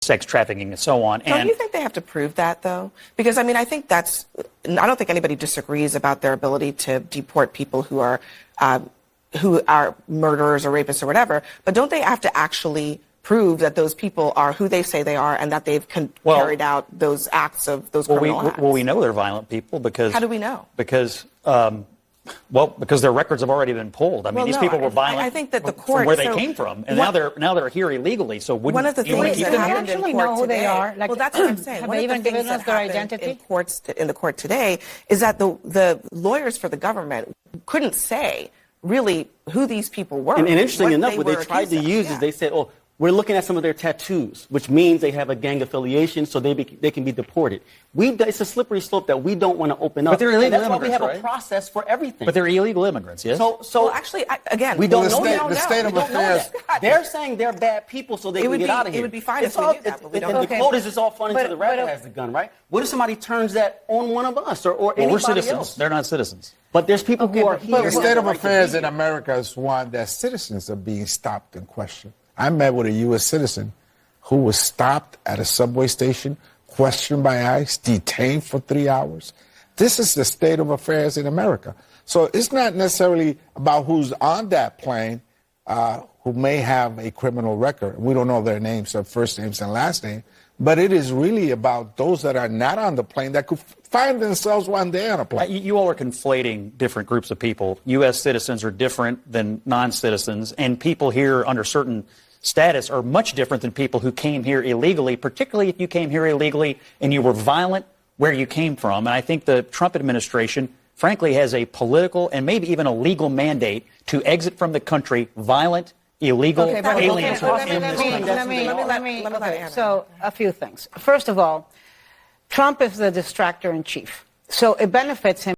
sex trafficking and so on. Don't you think they have to prove that, though? Because, I mean, I don't think anybody disagrees about their ability to deport people who are murderers or rapists or whatever, but don't they have to actually prove that those people are who they say they are and that they've carried out those acts of those criminal acts? Well, we know they're violent people because... How do we know? Because... because their records have already been pulled. I mean, these people were violent. I think that the court, from where they came from, and now they're here illegally. So one of the things that happened in court who today, they are. Well, that's what I'm saying. Have one they of the even things given that us their happened identity? in the court today is that the lawyers for the government couldn't say really who these people were. And interesting enough, what they tried to use is they said, "Oh, we're looking at some of their tattoos, which means they have a gang affiliation, so they can be deported." It's a slippery slope that we don't want to open up. But they're illegal immigrants, that's why we have right? a process for everything. But they're illegal immigrants, yes? So well, actually, again, we don't know the state of affairs. They're saying they're bad people, so they can get out of here. It would be fine if we knew that, but we don't know. The quotas is all fun until the rabbit has the gun, right? What if somebody turns that on one of us or anybody we're citizens. else? They're not citizens. But there's people who are here. The state of affairs in America is one that citizens are being stopped and questioned. I met with a U.S. citizen who was stopped at a subway station, questioned by ICE, detained for 3 hours. This is the state of affairs in America. So it's not necessarily about who's on that plane who may have a criminal record. We don't know their names, their first names and last name. But it is really about those that are not on the plane that could find themselves one day on a plane. You all are conflating different groups of people. U.S. citizens are different than non-citizens, and people here under certain status are much different than people who came here illegally, particularly if you came here illegally and you were violent where you came from. And I think the Trump administration, frankly, has a political and maybe even a legal mandate to exit from the country violent, illegal aliens who are in this country. So, a few things. First of all, Trump is the distractor in chief. So it benefits him.